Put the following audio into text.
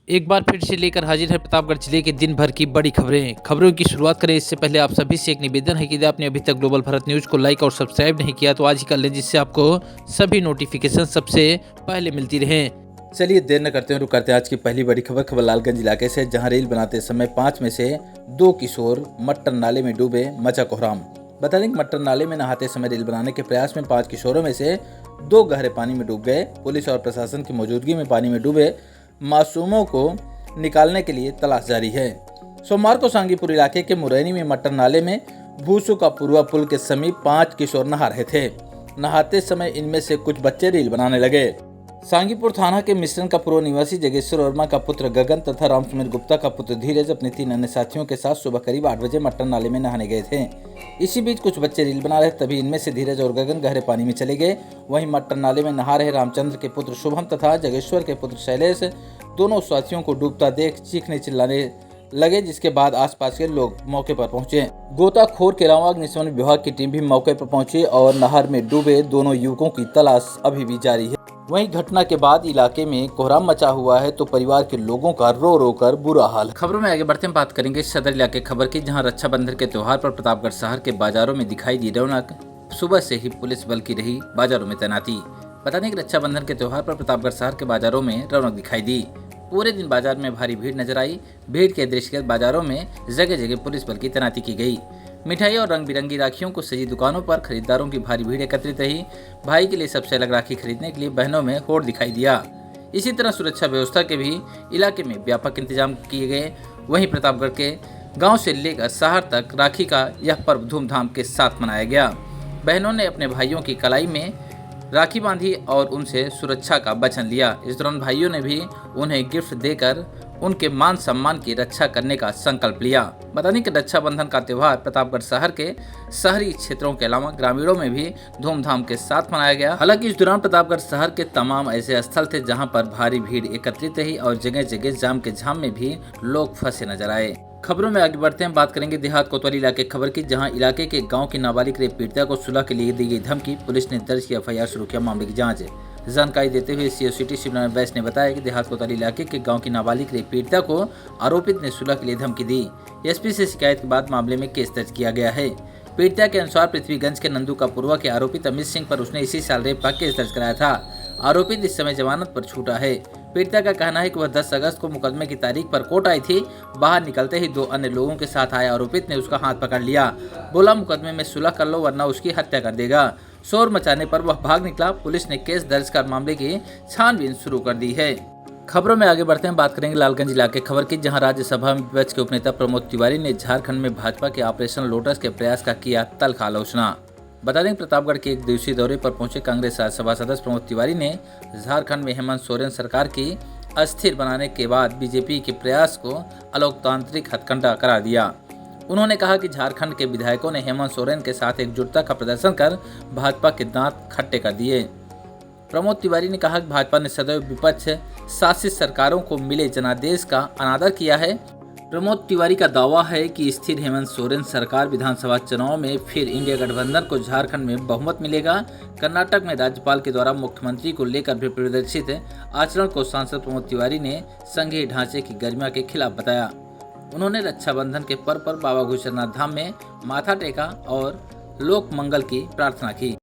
एक बार फिर से लेकर हाजिर है प्रतापगढ़ जिले के दिन भर की बड़ी खबरों की शुरुआत करें इससे पहले आप सभी से एक निवेदन है कि यदि आपने अभी तक ग्लोबल भारत न्यूज को लाइक और सब्सक्राइब नहीं किया तो आज ही कर लें, जिससे आपको सभी नोटिफिकेशन सबसे पहले मिलती रहे। चलिए देर न करते हुए रुक करते हैं आज की पहली बड़ी खबर लालगंज इलाके से, जहां रील बनाते समय 5 में से 2 किशोर मट्टर नाले में डूबे, मचा कोहराम। बता दें कि मट्टर नाले में नहाते समय रील बनाने के प्रयास में 5 किशोरों में से 2 गहरे पानी में डूब गए। पुलिस और प्रशासन की मौजूदगी में पानी में डूबे मासूमों को निकालने के लिए तलाश जारी है। सोमवार को सांगीपुर इलाके के मुरैनी में मट्टर नाले में भूसू का पूर्वा पुल के समीप 5 किशोर नहा रहे थे। नहाते समय इनमें से कुछ बच्चे रील बनाने लगे। सांगीपुर थाना के मिश्रण का पूर्व निवासी जगेश्वर वर्मा का पुत्र गगन तथा रामसुमित गुप्ता का पुत्र धीरज अपने 3 अन्य साथियों के साथ सुबह करीब 8 बजे मट्टर नाले में नहाने गए थे। इसी बीच कुछ बच्चे रील बना रहे, तभी इनमें से धीरज और गगन गहरे पानी में चले गए। वहीं मट्टर नाले में नहा रहे रामचंद्र के पुत्र शुभम तथा जगेश्वर के पुत्र शैलेश दोनों साथियों को डूबता देख चीखने चिल्लाने लगे, जिसके बाद आसपास के लोग मौके पर पहुंचे। गोताखोर के अलावा अग्निशमन विभाग की टीम भी मौके पर पहुंची और नहर में डूबे दोनों युवकों की तलाश अभी भी जारी है। वहीं घटना के बाद इलाके में कोहराम मचा हुआ है तो परिवार के लोगों का रो रो कर बुरा हाल। खबरों में आगे बढ़ते हैं, बात करेंगे सदर इलाके खबर की, जहां रक्षाबंधन के त्योहार पर प्रतापगढ़ शहर के बाजारों में दिखाई दी रौनक। सुबह से ही पुलिस बल की रही बाजारों में तैनाती। बता दें कि रक्षाबंधन के त्योहार पर प्रतापगढ़ शहर के बाजारों में रौनक दिखाई दी। पूरे दिन बाजार में भारी भीड़ नजर आई। भीड़ के दृष्टिगत बाजारों में जगह जगह पुलिस बल की तैनाती की गई। मिठाई और रंग बिरंगी राखियों को सजी दुकानों पर खरीदारों की भारी भीड़ एकत्रित रही। भाई के लिए सबसे अलग राखी खरीदने के लिए बहनों में होड़ दिखाई दिया। इसी तरह सुरक्षा व्यवस्था के भी इलाके में व्यापक इंतजाम किए गए। वहीं प्रतापगढ़ के गांव से लेकर शहर तक राखी का यह पर्व धूमधाम के साथ मनाया गया। बहनों ने अपने भाइयों की कलाई में राखी बांधी और उनसे सुरक्षा का वचन लिया। इस दौरान भाइयों ने भी उन्हें गिफ्ट देकर उनके मान सम्मान की रक्षा करने का संकल्प लिया। बता दें कि रक्षाबंधन का त्यौहार प्रतापगढ़ शहर के शहरी क्षेत्रों के अलावा ग्रामीणों में भी धूमधाम के साथ मनाया गया। हालांकि इस दौरान प्रतापगढ़ शहर के तमाम ऐसे स्थल थे जहां पर भारी भीड़ एकत्रित रही और जगह जगह जाम के झाम में भी लोग फंसे नजर आए। खबरों में आगे बढ़ते हैं, बात करेंगे देहात कोतवाली इलाके खबर की, जहां इलाके के गांव की नाबालिग रेप पीड़िता को सुलह के लिए दी गई धमकी। पुलिस ने दर्ज किया एफआईआर, शुरू किया मामले की जांच। जानकारी देते हुए सीओ सिटी शिवनारायण वैस ने बताया कि देहात कोतवाली इलाके के गांव की नाबालिग रेप पीड़िता को आरोपित ने सुलह के लिए धमकी दी। एसपी से शिकायत के बाद मामले में केस दर्ज किया गया है। पीड़िता के अनुसार पृथ्वीगंज के नंदू का पूर्वा के आरोपित अमित सिंह पर उसने इसी साल रेप का केस दर्ज कराया था। आरोपित इस समय जमानत पर छूटा है। पीड़िता का कहना है कि वह 10 अगस्त को मुकदमे की तारीख पर कोर्ट आई थी। बाहर निकलते ही 2 अन्य लोगों के साथ आए आरोपित ने उसका हाथ पकड़ लिया। बोला मुकदमे में सुलह कर लो वरना उसकी हत्या कर देगा। शोर मचाने पर वह भाग निकला। पुलिस ने केस दर्ज कर मामले की छानबीन शुरू कर दी है। खबरों में आगे बढ़ते हैं, बात करेंगे लालगंज इलाके खबर की, जहां राज्यसभा में विपक्ष के उपनेता प्रमोद तिवारी ने झारखंड में भाजपा के ऑपरेशन लोटस के प्रयास का किया तल्ख आलोचना। बता दें प्रतापगढ़ के 1 दिवसीय दौरे पर पहुंचे कांग्रेस राज्यसभा सदस्य प्रमोद तिवारी ने झारखंड में हेमंत सोरेन सरकार की अस्थिर बनाने के बाद बीजेपी के प्रयास को अलोकतांत्रिक हथकंडा करार दिया। उन्होंने कहा कि झारखंड के विधायकों ने हेमंत सोरेन के साथ एकजुटता का प्रदर्शन कर भाजपा के दांत खट्टे कर दिए। प्रमोद तिवारी ने कहा कि भाजपा ने सदैव विपक्ष शासित सरकारों को मिले जनादेश का अनादर किया है। प्रमोद तिवारी का दावा है कि स्थिर हेमंत सोरेन सरकार विधानसभा चुनाव में फिर इंडिया गठबंधन को झारखंड में बहुमत मिलेगा। कर्नाटक में राज्यपाल के द्वारा मुख्यमंत्री को लेकर भी प्रदर्शित आचरण को सांसद प्रमोद तिवारी ने संघीय ढांचे की गरिमा के खिलाफ बताया। उन्होंने रक्षाबंधन के पर्व पर बाबा घुसरनाथ धाम में माथा टेका और लोक मंगल की प्रार्थना की।